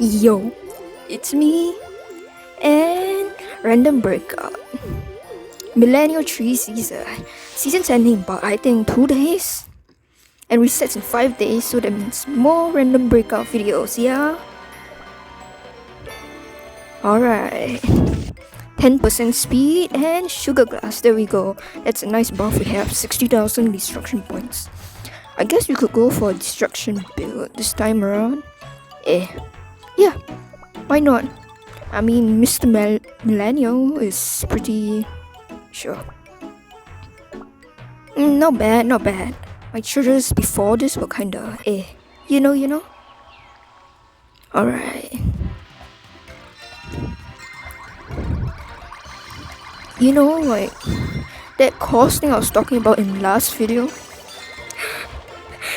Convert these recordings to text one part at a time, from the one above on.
Yo, it's me and Random Breakout. Millennial Tree season. Season's ending about I think 2 days. And resets in 5 days, so that means more Random Breakout videos, yeah? Alright. 10% speed and sugar glass, there we go. That's a nice buff we have, 60,000 destruction points. I guess we could go for a destruction build this time around. Yeah, why not? I mean, Mr. Millennial is pretty sure. Not bad, not bad. My choices before this were kinda You know? Alright. You know, like, that course thing I was talking about in last video?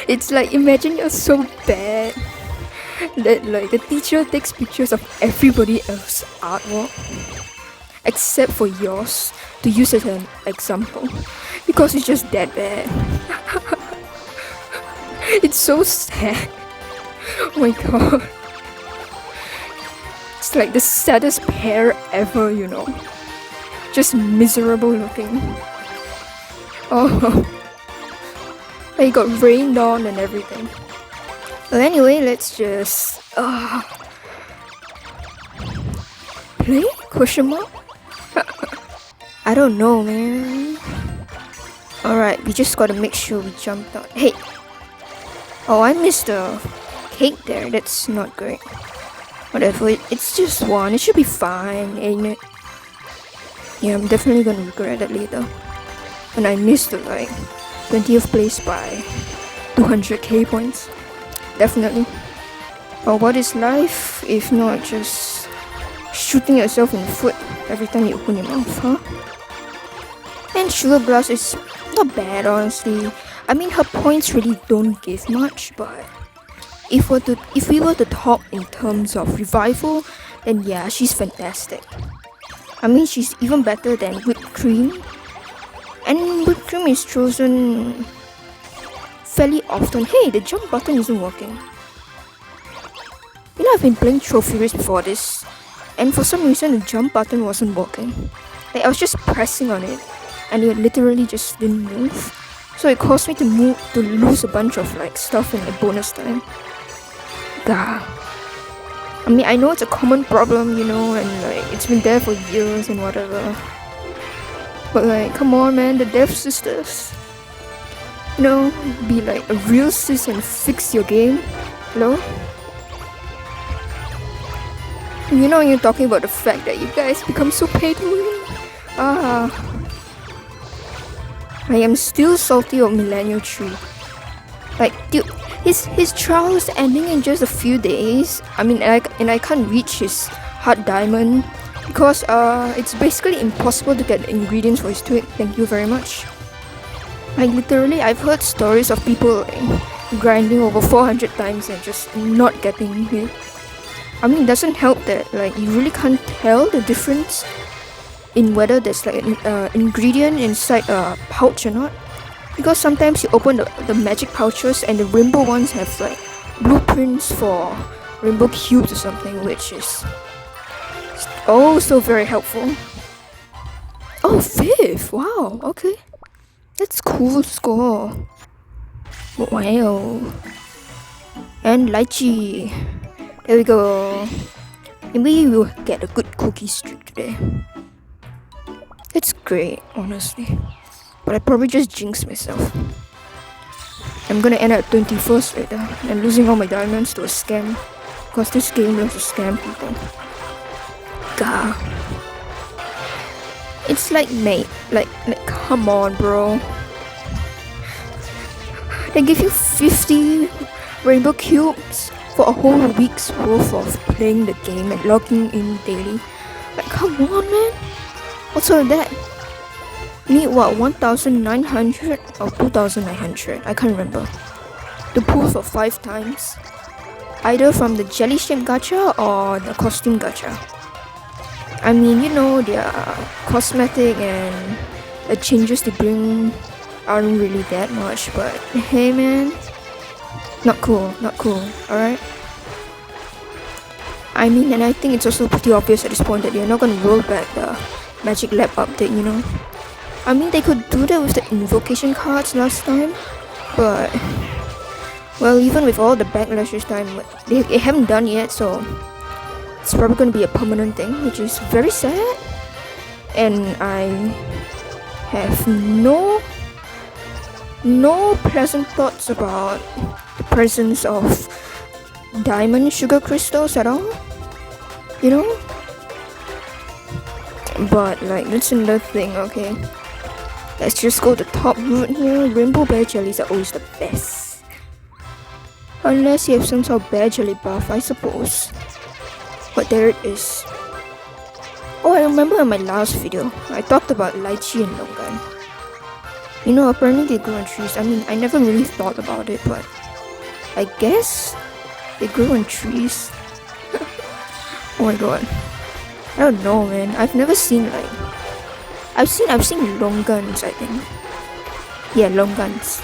It's like, imagine you're so bad that like the teacher takes pictures of everybody else's artwork except for yours to use as an example because it's just that bad. It's so sad. Oh my god. It's like the saddest pair ever, you know. Just miserable looking. Oh, like got rained on and everything. Well, anyway, let's just play? Question mark? I don't know, man. Alright, we just gotta make sure we jump down. Hey! Oh, I missed the cake there. That's not great. Whatever, it's just one. It should be fine, ain't it? Yeah, I'm definitely gonna regret it later. When I missed the, like, 20th place by 200k points. Definitely. But what is life if not just shooting yourself in the foot every time you open your mouth, huh? And Sugar Glass is not bad, honestly. I mean, her points really don't give much, but if we were to talk in terms of revival, then yeah, she's fantastic. I mean, she's even better than Whipped Cream. And Whipped Cream is chosen fairly often. Hey, the jump button isn't working. You know, I've been playing Trophy Race before this, and for some reason the jump button wasn't working. Like, I was just pressing on it, and it literally just didn't move. So it caused me to lose a bunch of like stuff in the bonus time. Gah. I mean, I know it's a common problem, you know, and like it's been there for years and whatever. But like, come on, man, the Dev Sisters. You know, be like a real sis and fix your game. Hello? You know, you're talking about the fact that you guys become so pay to win. I am still salty of Millennial Tree. Like, dude, his trial is ending in just a few days. I mean, and I can't reach his hard diamond because it's basically impossible to get the ingredients for his twig. Thank you very much. Like, literally, I've heard stories of people like, grinding over 400 times and just not getting hit. I mean, it doesn't help that like you really can't tell the difference in whether there's like an ingredient inside a pouch or not. Because sometimes you open the magic pouches and the rainbow ones have like blueprints for rainbow cubes or something, which is so very helpful. Oh, 5th! Wow, okay. That's cool score. Wow. And lychee. There we go. Maybe we'll get a good cookie streak today. It's great, honestly. But I probably just jinxed myself. I'm gonna end at 21st later and losing all my diamonds to a scam. Because this game loves to scam people. Gah. It's like, mate, like come on, bro. They give you 50 rainbow cubes for a whole week's worth of playing the game and logging in daily. Like, come on, man. What's all that? Need what, 1,900 or 2,900? I can't remember. To pull for 5 times. Either from the jelly shaped gacha or the costume gacha. I mean, you know, their cosmetic and the changes they bring aren't really that much, but hey, man. Not cool, alright? I mean, and I think it's also pretty obvious at this point that they're not gonna roll back the Magic Lab update, you know? I mean, they could do that with the invocation cards last time, but well, even with all the backlash this time, they haven't done yet, so it's probably gonna be a permanent thing, which is very sad. And I have no pleasant thoughts about the presence of diamond sugar crystals at all, you know? But like, that's another thing, okay? Let's just go the top route here. Rainbow bear jellies are always the best. Unless you have some sort of bear jelly buff, I suppose. But there it is. Oh, I remember in my last video, I talked about lychee and longan. You know, apparently they grow on trees. I mean, I never really thought about it, but I guess they grow on trees. Oh my god. I don't know, man. I've never seen like... I've seen longans, I think. Yeah, longans.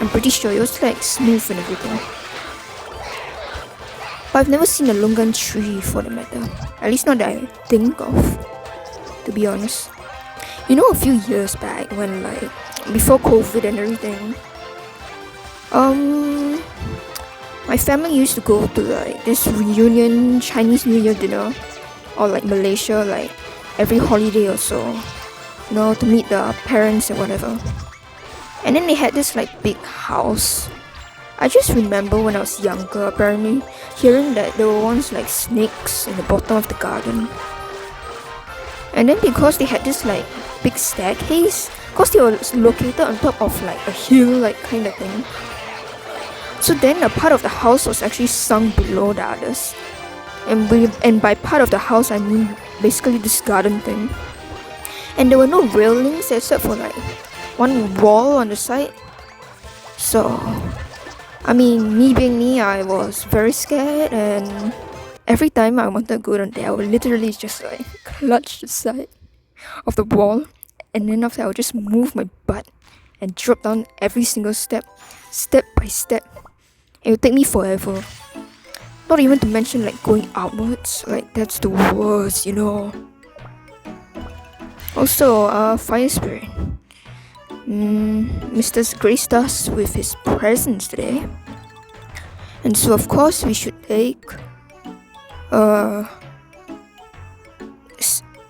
I'm pretty sure it was like smooth and everything. But I've never seen a longan tree for the matter. At least not that I think of, to be honest. You know, a few years back when like, before COVID and everything, my family used to go to like this reunion Chinese New Year dinner, or like Malaysia, like every holiday or so, you know, to meet the parents and whatever. And then they had this like big house. I just remember when I was younger, apparently, hearing that there were once like snakes in the bottom of the garden. And then because they had this like big staircase, because they were located on top of like a hill like kind of thing, so then a part of the house was actually sunk below the others. And by part of the house I mean basically this garden thing. And there were no railings except for like one wall on the side. So I mean, me being me, I was very scared, and every time I wanted to go down there, I would literally just like clutch the side of the wall, and then after I would just move my butt and drop down every single step by step. It would take me forever. Not even to mention like going outwards, like that's the worst, you know. Also, Fire Spirit. Mr. graced us with his presence today, and so of course we should take you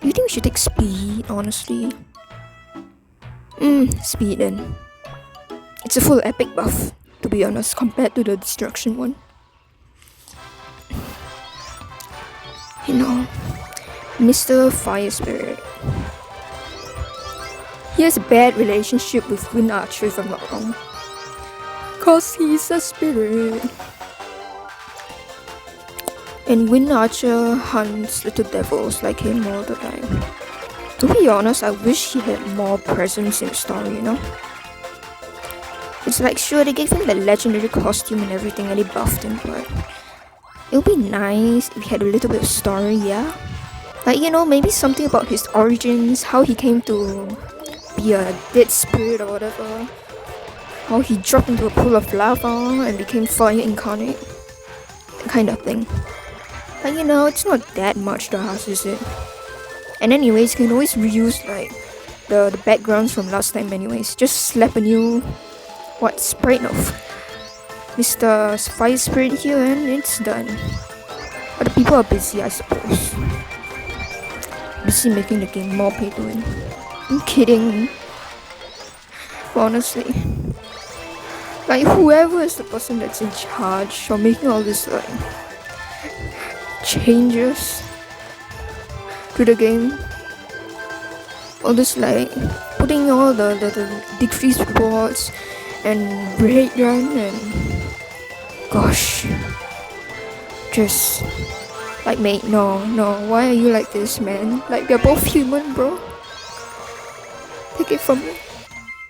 think we should take speed, honestly? Speed then. It's a full epic buff, to be honest, compared to the destruction one. You know, Mr. Fire Spirit. He has a bad relationship with Wind Archer, if I'm not wrong. Cause he's a spirit. And Wind Archer hunts little devils like him all the time. To be honest, I wish he had more presence in the story, you know? It's like, sure, they gave him the legendary costume and everything and they buffed him, but it would be nice if he had a little bit of story, yeah? Like, you know, maybe something about his origins, how he came to be a dead spirit or whatever, how he dropped into a pool of lava and became fire incarnate, that kind of thing. But you know, it's not that much to ask, is it? And anyways, you can always reuse like the backgrounds from last time anyways. Just slap a new sprite of Mr. Fire Spirit here and it's done. But the people are busy, I suppose. Busy making the game more pay to win. I'm kidding. Honestly, like whoever is the person that's in charge or making all this like changes to the game, all this like putting all the decreased rewards and raid run and gosh, just like mate, no, why are you like this, man? Like they're both human, bro. Take it from me.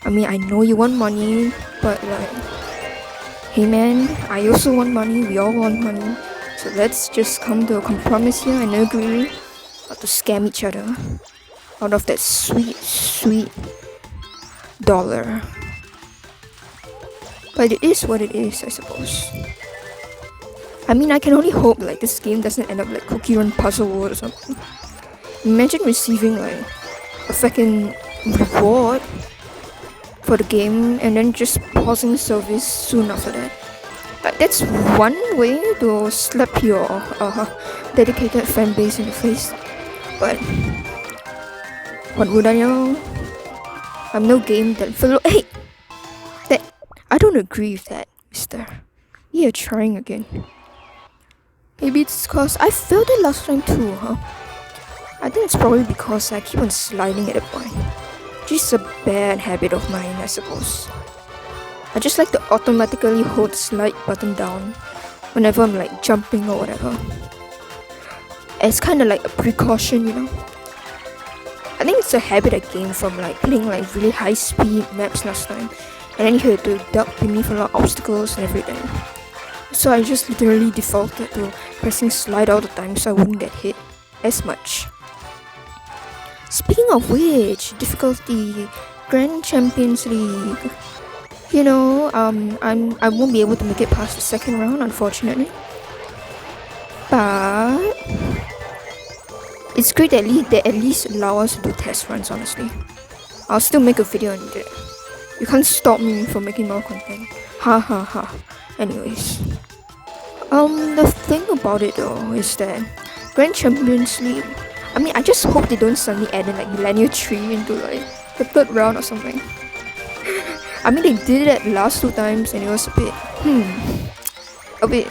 I mean, I know you want money, but like, hey man, I also want money, we all want money. So let's just come to a compromise here and agree not to scam each other out of that sweet dollar. But it is what it is, I suppose. I mean, I can only hope like this game doesn't end up like Cookie Run Puzzle World or something. Imagine receiving like a fucking reward for the game and then just pausing service soon after that. That's one way to slap your dedicated fan base in the face. But what would I know? I'm no game developer. Hey, that I don't agree with that, Mister. You're trying again. Maybe it's cause I failed it last time too, huh? I think it's probably because I keep on sliding at a point. Just a bad habit of mine, I suppose. I just like to automatically hold the slide button down whenever I'm like jumping or whatever. It's kind of like a precaution, you know. I think it's a habit I gained from like playing like really high speed maps last time, and then you had to duck beneath a lot of obstacles and everything. So I just literally defaulted to pressing slide all the time so I wouldn't get hit as much. Speaking of which, difficulty, Grand Champions League. You know, I won't be able to make it past the second round, unfortunately. But it's great that they at least allow us to do test runs, honestly. I'll still make a video on it. You can't stop me from making more content. Ha ha ha. Anyways. The thing about it though is that Grand Champions League, I mean, I just hope they don't suddenly add in like Millennium 3 into like the third round or something. I mean, they did it last 2 times and it was a bit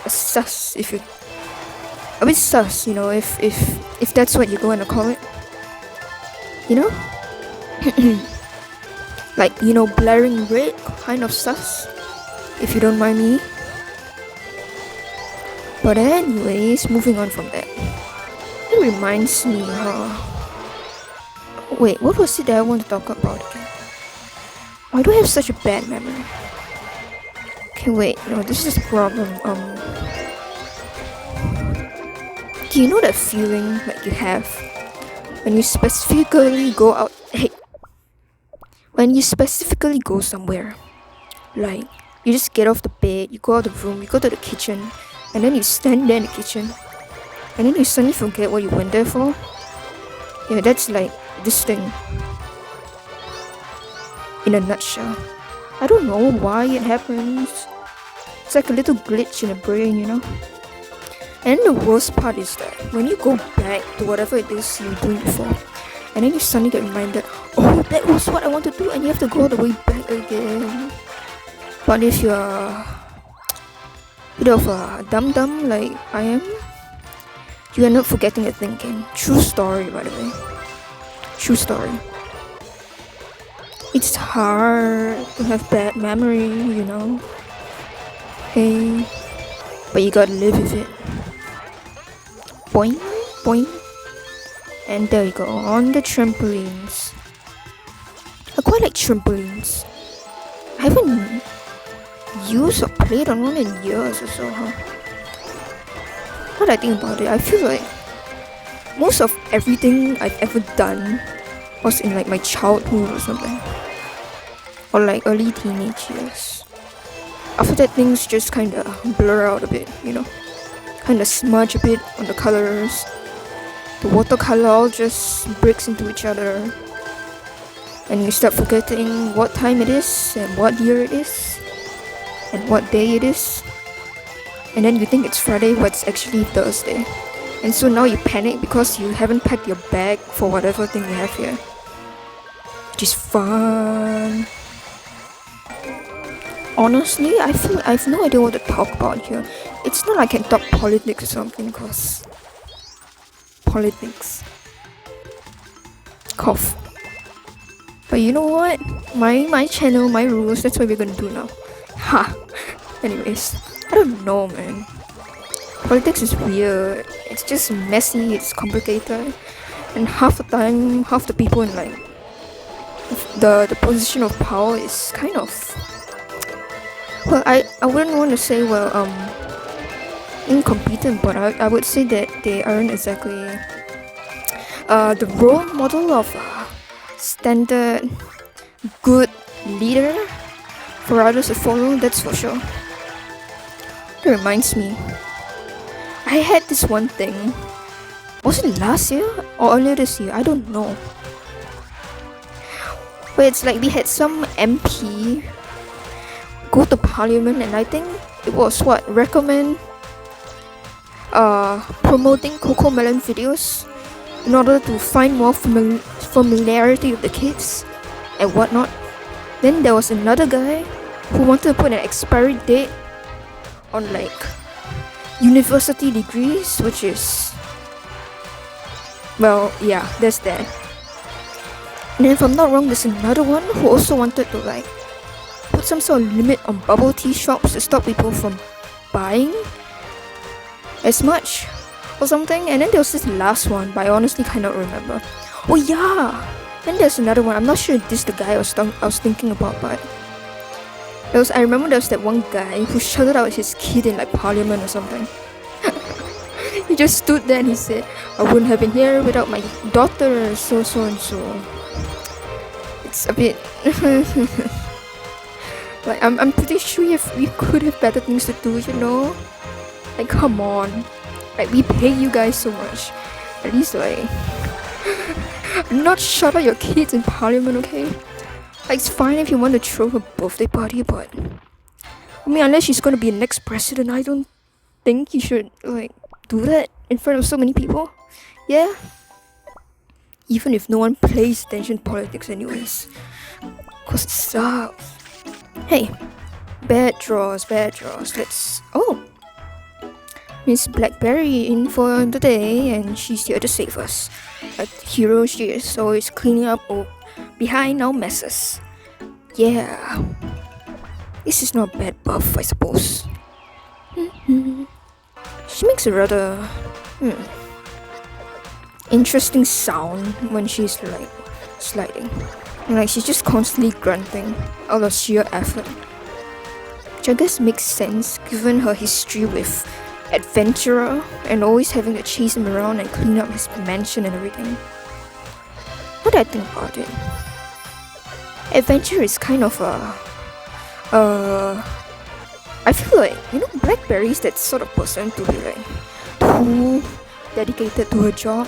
sus, a bit sus, you know, if that's what you're going to call it. You know? Like, you know, blaring red, kind of sus, if you don't mind me. But anyways, moving on from that. It reminds me, wait, what was it that I want to talk about again? Why do I have such a bad memory? Okay, wait, no, this is the problem. Do you know that feeling that you have when you specifically go out? Hey, when you specifically go somewhere, like you just get off the bed, you go out of the room, you go to the kitchen, and then you stand there in the kitchen, and then you suddenly forget what you went there for. Yeah, that's like this thing. In a nutshell. I don't know why it happens. It's like a little glitch in the brain, you know. And the worst part is that when you go back to whatever it is you were doing before, and then you suddenly get reminded, oh, that was what I want to do, and you have to go all the way back again. But if you're a bit of a dum-dum like I am, you end up forgetting your thinking. True story, by the way. True story. It's hard to have bad memory, you know. Hey, but you gotta live with it. Boing, boing. And there you go, on the trampolines. I quite like trampolines. I haven't used or played on one in years or so, huh? Now that I think about it, I feel like most of everything I've ever done was in like my childhood or something, or like early teenage years. After that, things just kind of blur out a bit, you know, kind of smudge a bit on the colors. The watercolor all just breaks into each other, and you start forgetting what time it is and what year it is and what day it is, and then you think it's Friday but it's actually Thursday. And so now you panic because you haven't packed your bag for whatever thing you have here. Which is fun. Honestly, I feel I have no idea what to talk about here. It's not like I can talk politics or something, cause politics. Cough. But you know what? My channel, my rules, that's what we're gonna do now. Ha! Anyways, I don't know, man. Politics is weird. It's just messy, it's complicated, and half the time, half the people in like the position of power is kind of, well, I wouldn't want to say incompetent, but I would say that they aren't exactly the role model of a standard good leader for others to follow, that's for sure. That reminds me. I had this one thing. Was it last year or earlier this year? I don't know. But it's like we had some MP go to parliament, and I think it was what recommend promoting Coco Melon videos in order to find more familiarity with the kids and whatnot. Then there was another guy who wanted to put an expiry date on like university degrees, which is, well, yeah, there's that. And then if I'm not wrong, there's another one who also wanted to like put some sort of limit on bubble tea shops to stop people from buying as much or something. And then there was this last one, but I honestly cannot remember. Oh yeah! Then there's another one. I'm not sure if this is the guy I was thinking about, but I remember there was that one guy who shouted out his kid in like parliament or something. He just stood there and he said, "I wouldn't have been here without my daughter, so and so." It's a bit like I'm pretty sure we could have better things to do, you know? Like, come on. Like, we pay you guys so much. At least like not shout out your kids in parliament, okay? Like, it's fine if you want to throw a birthday party, but I mean, unless she's gonna be the next president, I don't think you should like do that in front of so many people. Yeah? Even if no one pays attention to politics anyways. Cause it sucks. Hey, bad draws. Let's... Oh! Miss Blackberry in for the day, and she's here to save us. A hero she is, always cleaning up behind our messes. Yeah. This is not a bad buff, I suppose. She makes a rather... interesting sound when she's like sliding. Like, she's just constantly grunting out of sheer effort, which I guess makes sense given her history with Adventurer and always having to chase him around and clean up his mansion and everything. What do I think about it? Adventurer is kind of I feel like, you know, Blackberry's that sort of person to be like too dedicated to her job.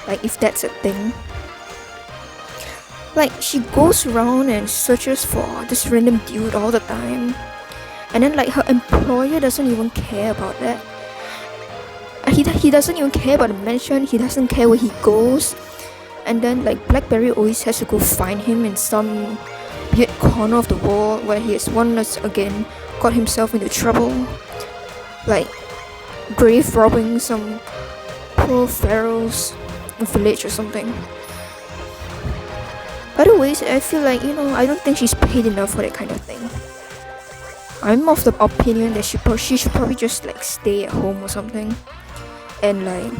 Like, if that's a thing. Like, she goes around and searches for this random dude all the time. And then, like, her employer doesn't even care about that. He doesn't even care about the mansion. He doesn't care where he goes. And then, like, Blackberry always has to go find him in some weird corner of the world where he has once again got himself into trouble. Like, grave robbing some poor pharaoh's village or something. By the way, I feel like, you know, I don't think she's paid enough for that kind of thing. I'm of the opinion that she should probably just like stay at home or something and like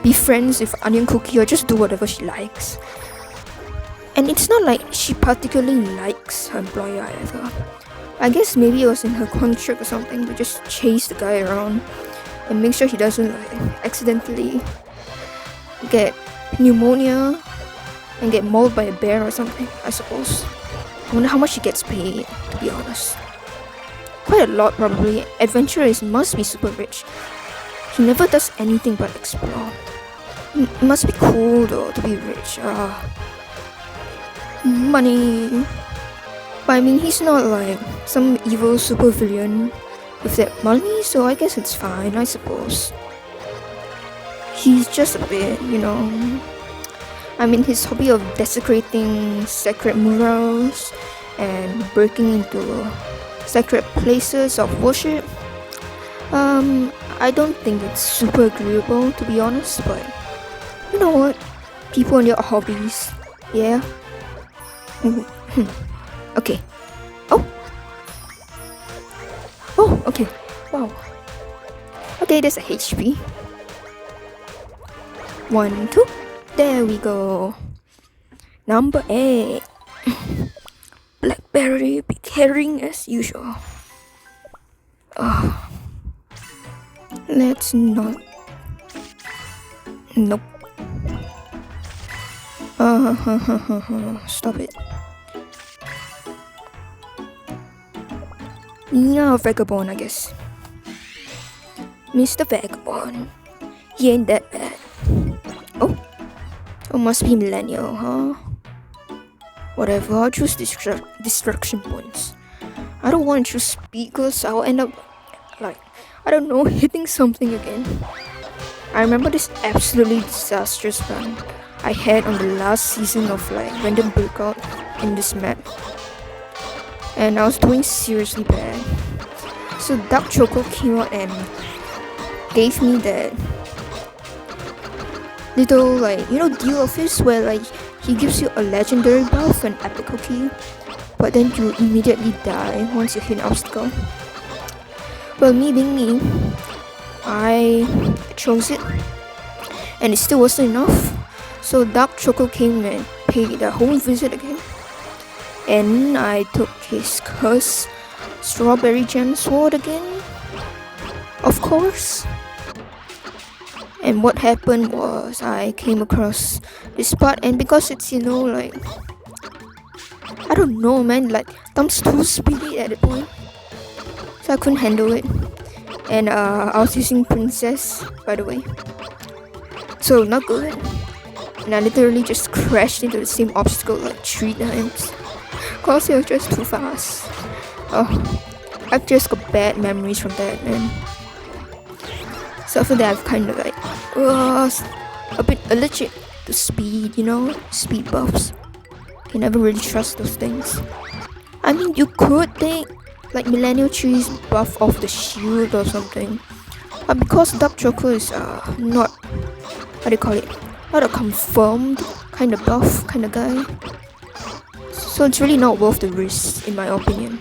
be friends with Onion Cookie or just do whatever she likes. And it's not like she particularly likes her employer either. I guess maybe it was in her contract or something to just chase the guy around and make sure he doesn't like accidentally get pneumonia and get mauled by a bear or something, I suppose. I wonder how much she gets paid, to be honest. Quite a lot, probably. Adventurer must be super rich. He never does anything but explore. It must be cool though to be rich. Money. But I mean, he's not like some evil super villain with that money, so I guess it's fine, I suppose. He's just a bit, you know. I mean, his hobby of desecrating sacred murals and breaking into sacred places of worship, I don't think it's super agreeable, to be honest, but you know what? People and their hobbies, yeah? Okay. Oh, okay. Wow. Okay, there's a HP. 1, 2. There we go. Number 8. Blackberry be caring as usual. Let's not. Nope. Stop it. Yeah, Vagabond, I guess. Mr. Vagabond. He ain't that bad. Oh. Oh, must be millennial, huh? Whatever, I'll choose destruction points. I don't want to choose speed because I'll end up, like, I don't know, hitting something again. I remember this absolutely disastrous run I had on the last season of like random Breakout in this map. And I was doing seriously bad. So Dark Choco came out and gave me that little like, deal of his where like he gives you a legendary buff and epic cookie, but then you immediately die once you hit an obstacle. Well, me being me, I chose it and it still wasn't enough. So Dark Choco came and paid the home visit again. And I took his cursed strawberry gem sword again. Of course. And what happened was I came across this part, and because it's like I don't know man, like Tom's too speedy at the point. So I couldn't handle it. And I was using Princess, by the way. So not good. And I literally just crashed into the same obstacle like 3 times. Cause it was just too fast. Oh, I've just got bad memories from that, man. So after that, I've kind of like a bit allergic to speed, speed buffs. You never really trust those things. I mean, you could think like Millennial Tree's buff off the shield or something, but because Dark Choco is not, how do you call it, not a confirmed kind of buff kind of guy, so it's really not worth the risk in my opinion.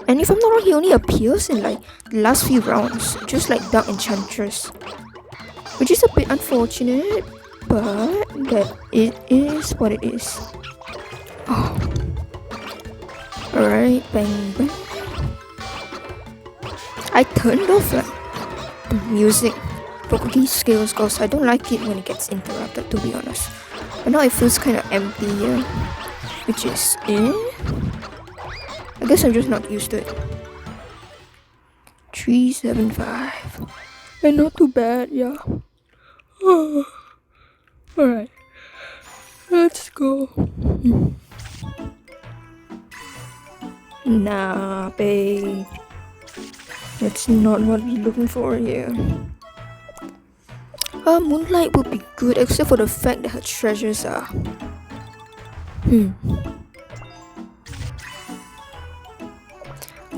And if I'm not wrong, he only appears in like the last few rounds, just like Dark Enchantress, which is a bit unfortunate, but that it is what it is. Oh. Alright, bang bang. I turned off like the music for cookie skills because I don't like it when it gets interrupted, to be honest. But now it feels kind of empty here, which is I guess I'm just not used to it. 375. And not too bad, yeah. Alright. Let's go. Nah, babe. That's not what we're looking for here. Moonlight would be good except for the fact that her treasures are... You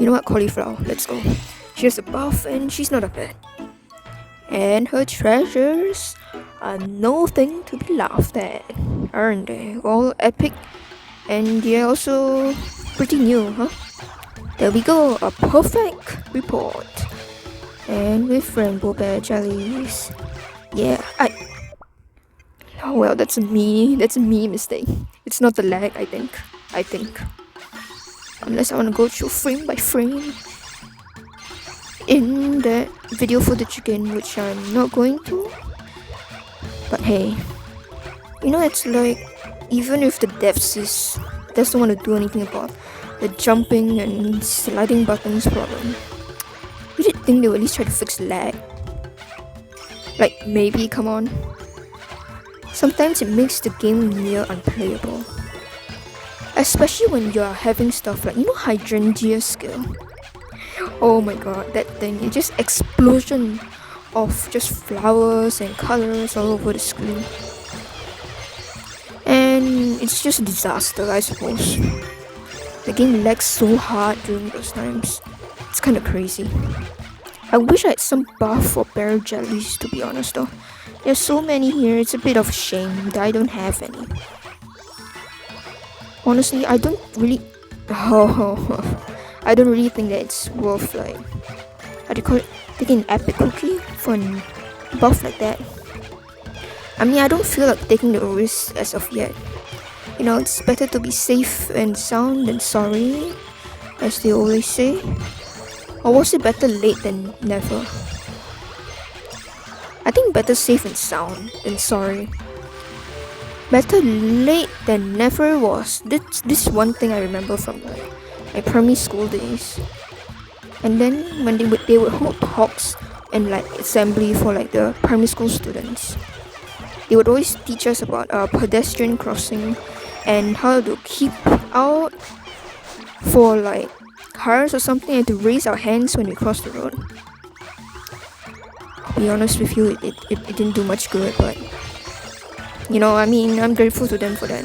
know what, cauliflower, let's go. She has a buff and she's not a bad. And her treasures are nothing to be laughed at, aren't they? All epic and they're also pretty new, huh? There we go, a perfect report. And with rainbow bear jellies. Yeah, oh well, that's a me mistake. It's not the lag, I think. Unless I want to go through frame by frame in that video footage again, which I'm not going to. But hey, it's like, even if the devs doesn't want to do anything about the jumping and sliding buttons problem, we did think they would at least try to fix lag. Like, maybe, come on. Sometimes it makes the game near unplayable. Especially when you're having stuff like, hydrangea skill. Oh my god, that thing, it's just explosion of just flowers and colors all over the screen. And it's just a disaster, I suppose. The game lags so hard during those times. It's kind of crazy. I wish I had some buff or berry jellies, to be honest though. There's so many here, it's a bit of a shame that I don't have any. Honestly, I don't really think that it's worth like, how do you call it, taking an epic cookie for a buff like that. I mean, I don't feel like taking the risk as of yet. It's better to be safe and sound than sorry, as they always say. Or was it better late than never? I think better safe and sound than sorry. Better late than never was this one thing I remember from like my primary school days. And then when they would hold talks and like assembly for like the primary school students, they would always teach us about pedestrian crossing and how to keep out for like cars or something, and to raise our hands when we cross the road. I'll be honest with you, it didn't do much good, but you know, I mean, I'm grateful to them for that.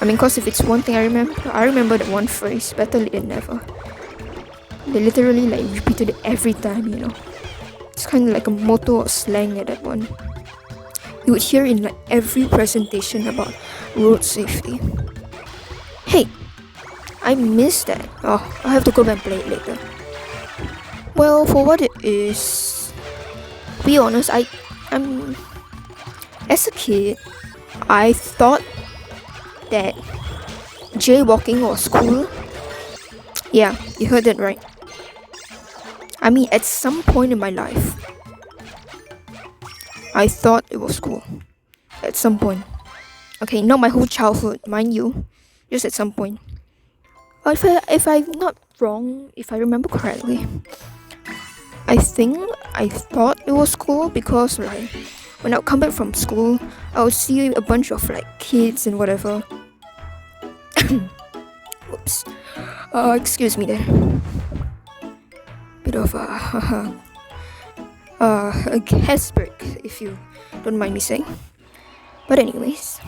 I mean, cause if it's one thing I remember that one phrase, better late than never. They literally like repeated it every time, you know. It's kind of like a motto or slang at that one. You would hear in like every presentation about road safety. Hey, I missed that. Oh, I'll have to go back and play it later. Well, for what it is, to be honest, I'm as a kid, I thought that jaywalking was cool. Yeah, you heard that right. I mean, at some point in my life, I thought it was cool. At some point. Okay, not my whole childhood, mind you. Just at some point. If I'm not wrong, if I remember correctly, I think I thought it was cool because like when I would come back from school, I would see a bunch of like kids and whatever. Whoops. Excuse me there. Bit of a gas break, if you don't mind me saying. But anyways,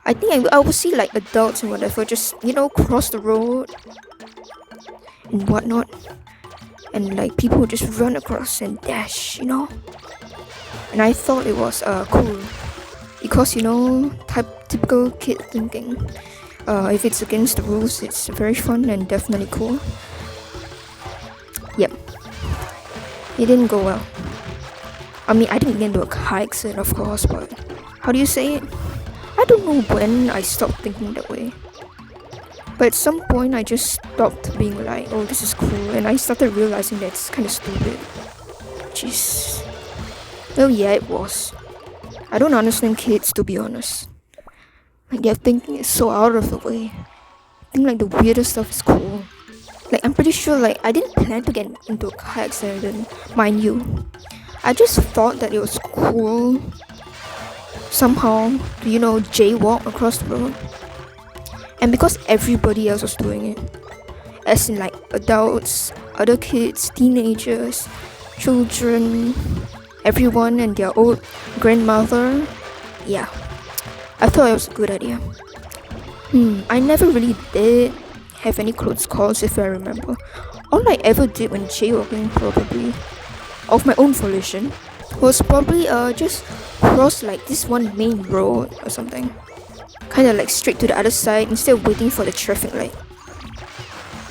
I think I would see like adults and whatever just, you know, cross the road and whatnot, and like people would just run across and dash, you know. And I thought it was cool because, you know, typical kid thinking. If it's against the rules, it's very fun and definitely cool. Yep. It didn't go well. I mean, I didn't get into a car accident, of course, but how do you say it? I don't know when I stopped thinking that way. But at some point, I just stopped being like, oh, this is cool, and I started realizing that it's kind of stupid. Jeez. Well, yeah, it was. I don't understand kids, to be honest. Like, their thinking is so out of the way. I think like the weirdest stuff is cool. Like, I'm pretty sure like I didn't plan to get into a car accident, mind you. I just thought that it was cool somehow to, you know, jaywalk across the road. And because everybody else was doing it, as in like adults, other kids, teenagers, children, everyone and their old grandmother, yeah, I thought it was a good idea. I never really did have any close calls, if I remember. All I ever did when jaywalking, probably of my own volition, was probably just cross like this one main road or something, kind of like straight to the other side instead of waiting for the traffic light,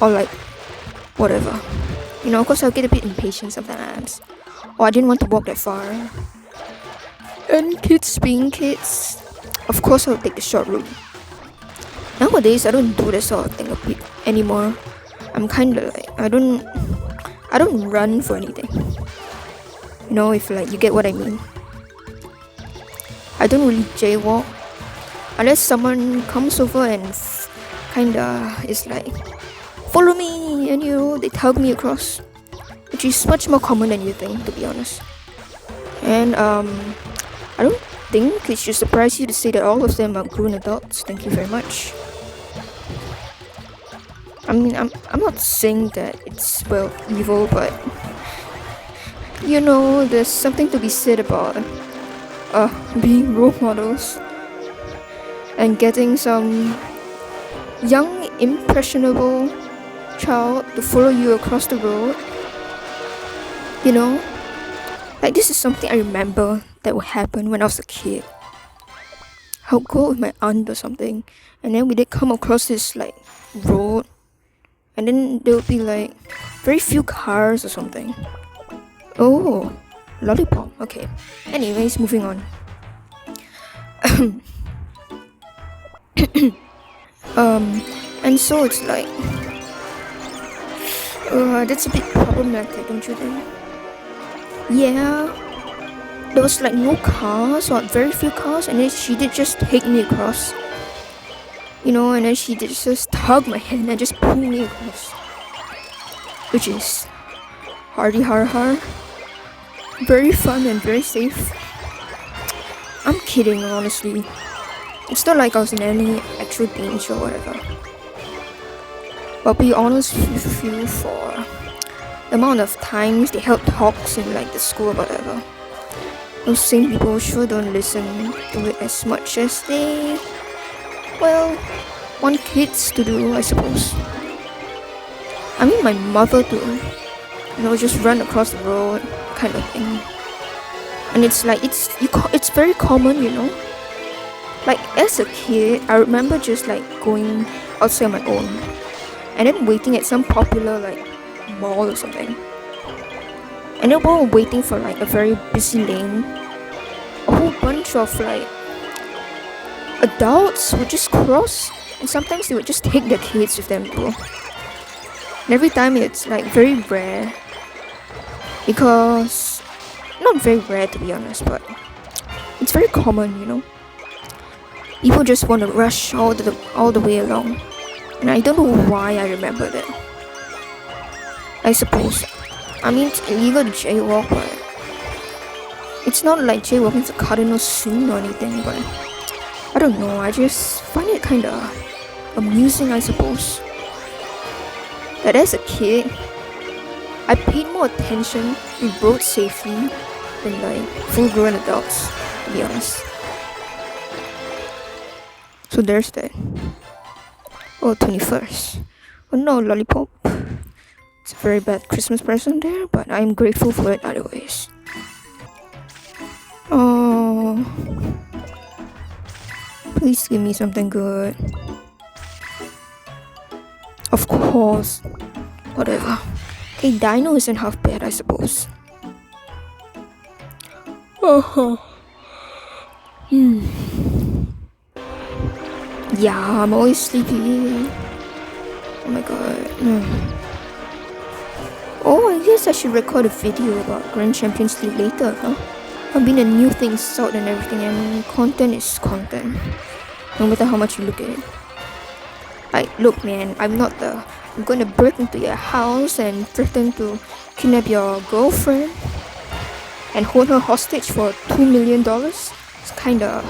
or like whatever, you know, because I'll get a bit impatient sometimes, or I didn't want to walk that far. And kids being kids, of course I'll take the short route. Nowadays I don't do that sort of thing a bit anymore. I'm kind of like I don't run for anything, you know, if like you get what I mean. I don't really jaywalk unless someone comes over and kinda is like, follow me, and you know, they tug me across, which is much more common than you think, to be honest. And I don't think it should surprise you to say that all of them are grown adults. Thank you very much. I mean, I'm not saying that it's, well, evil, but you know, there's something to be said about being role models and getting some young, impressionable child to follow you across the road. You know, like this is something I remember that would happen when I was a kid. I would go with my aunt or something, and then we did come across this like road, and then there would be like very few cars or something. Oh, lollipop. Okay. Anyways, moving on. And so it's like, that's a bit problematic, don't you think? Yeah, there was like no cars or very few cars, and then she did just take me across. and then she just tug my hand and just pull me across, which is hardy har har, very fun and very safe. I'm kidding, honestly. It's not like I was in any actual danger or whatever. But be honest with you, for the amount of times they held talks in like the school or whatever, those same people sure don't listen to it as much as they, well, want kids to do, I suppose. I mean, my mother too, just run across the road kind of thing. And it's like, it's very common, Like, as a kid, I remember just like going outside on my own and then waiting at some popular like mall or something. And then while waiting for like a very busy lane, a whole bunch of like adults would just cross, and sometimes they would just take their kids with them too. And every time it's like very rare, because not very rare to be honest, but it's very common, People just want to rush all the way along, and I don't know why I remember that. I suppose, I mean, it's illegal to jaywalk, but it's not like jaywalking is a cardinal sin or anything, but I don't know, I just find it kinda amusing, I suppose. That as a kid, I paid more attention to road safety than like full-grown adults, to be honest. So there's that. Oh, 21st. Oh no, lollipop. It's a very bad Christmas present there, but I'm grateful for it otherwise. Oh, please give me something good. Of course. Whatever. Okay, Dino isn't half bad, I suppose. Yeah, I'm always sleepy. Oh my god. Oh, I guess I should record a video about Grand Champions League later, huh? I mean, the new things out and everything, and content is content, no matter how much you look at it. Like, look man, I'm gonna break into your house and threaten to kidnap your girlfriend and hold her hostage for $2 million. It's kinda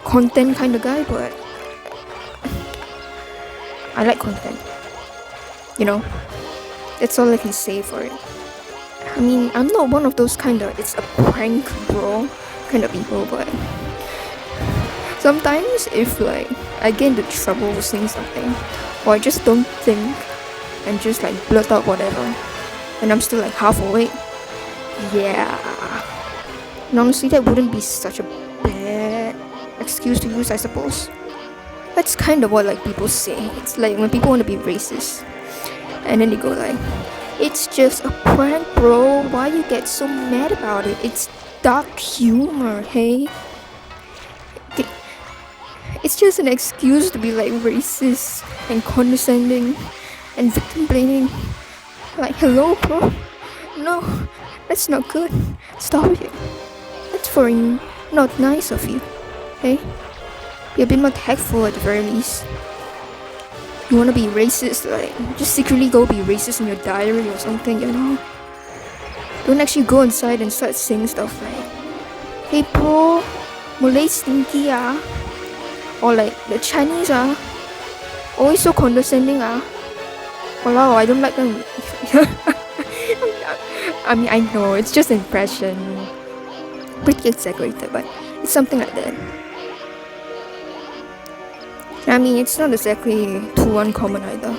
content kind of guy, but I like content. That's all I can say for it. I mean, I'm not one of those it's a prank bro kind of people, but sometimes if like I get into trouble saying something, or I just don't think and just like blurt out whatever, and I'm still like half awake, yeah. And honestly, that wouldn't be such a bad excuse to use, I suppose. That's kind of what like people say. It's like when people want to be racist, and then they go like, it's just a prank bro, why you get so mad about it? It's dark humor, hey? It's just an excuse to be like racist and condescending and victim blaming. Like, hello bro? No, that's not good. Stop it. That's not nice of you, hey? Be a bit more tactful at the very least. You wanna be racist, like, just secretly go be racist in your diary or something, Don't actually go inside and start saying stuff like, hey bro, Malay stinky or like, the Chinese always so condescending Walao, I don't like them. I mean, I know, it's just an impression. Pretty exaggerated, but it's something like that. I mean, it's not exactly too uncommon either.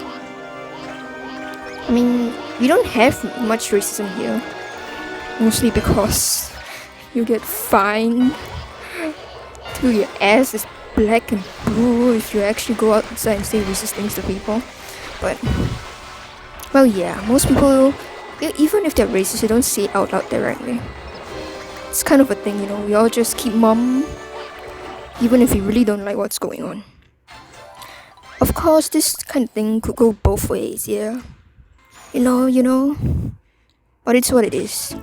I mean, we don't have much racism here. Mostly because you get fined till your ass is black and blue if you actually go outside and say racist things to people. But, well yeah, most people, even if they're racist, they don't say it out loud directly. It's kind of a thing, we all just keep mum, even if we really don't like what's going on. Of course, this kind of thing could go both ways, yeah. You know. But it's what it is.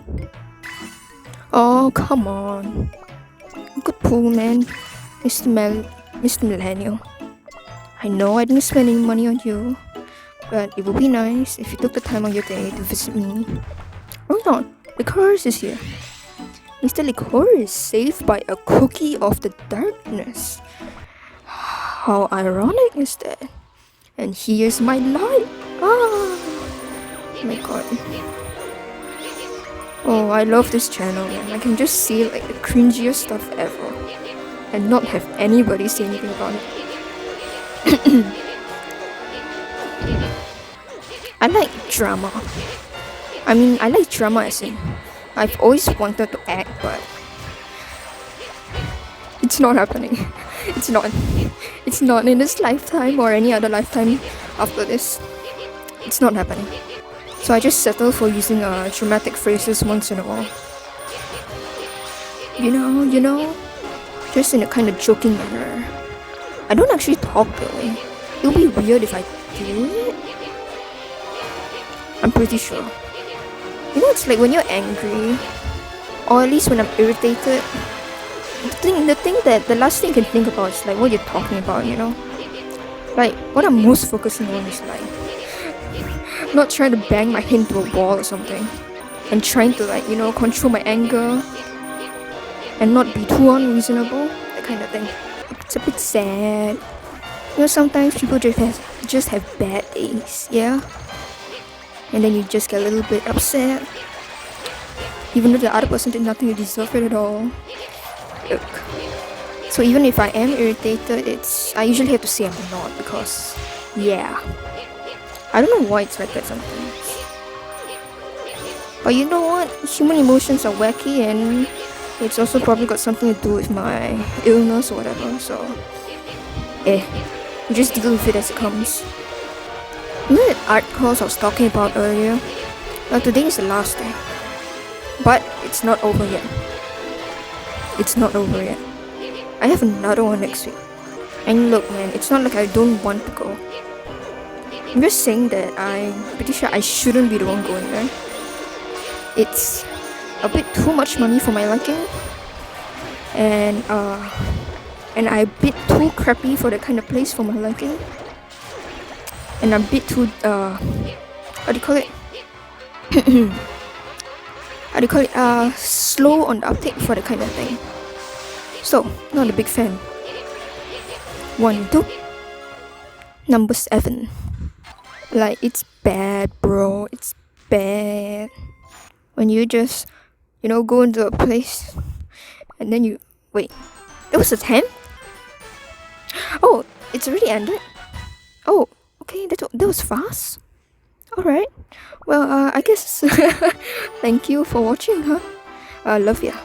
Oh, come on. Good pull, man. Mr. Millennial. I know I didn't spend any money on you, but it would be nice if you took the time on your day to visit me. Hold on, Licorice is here. Mr. Licorice, saved by a cookie of the darkness. How ironic is that? And here's my light. Oh my god. Oh, I love this channel, man. I can just see like the cringiest stuff ever and not have anybody say anything about it. I like drama. I mean, I like drama as in I've always wanted to act, but it's not happening. It's not. It's not in this lifetime or any other lifetime after this. It's not happening. So I just settle for using dramatic phrases once in a while. You know, just in a kind of joking manner. I don't actually talk that way. It would be weird if I did. I'm pretty sure. You know, it's like when you're angry, or at least when I'm irritated, the last thing you can think about is like what you're talking about, you know? Like, what I'm most focusing on is like not trying to bang my head into a wall or something, and trying to like, you know, control my anger and not be too unreasonable, that kind of thing. It's a bit sad. You know, sometimes people just have bad days, yeah? And then you just get a little bit upset, even though the other person did nothing to deserve it at all. Look. So even if I am irritated, I usually have to say I'm not, because, yeah. I don't know why it's like that sometimes. But you know what? Human emotions are wacky, and it's also probably got something to do with my illness or whatever, so you just deal with it as it comes. You know that art course I was talking about earlier? Well, today is the last day. But it's not over yet. It's not over yet. I have another one next week. And look, man, it's not like I don't want to go. I'm just saying that I'm pretty sure I shouldn't be the one going there. It's a bit too much money for my liking. And I'm a bit too crappy for that kind of place for my liking. And I'm a bit too, what do you call it? Slow on the uptake for that kind of thing. So, not a big fan. 1, 2. Number 7. Like, it's bad, bro. It's bad. When you just, you know, go into a place and then you... Wait, it was a 10? Oh, it's already ended? Oh, okay, that was fast. Alright. Well, I guess... Thank you for watching, huh? Love ya.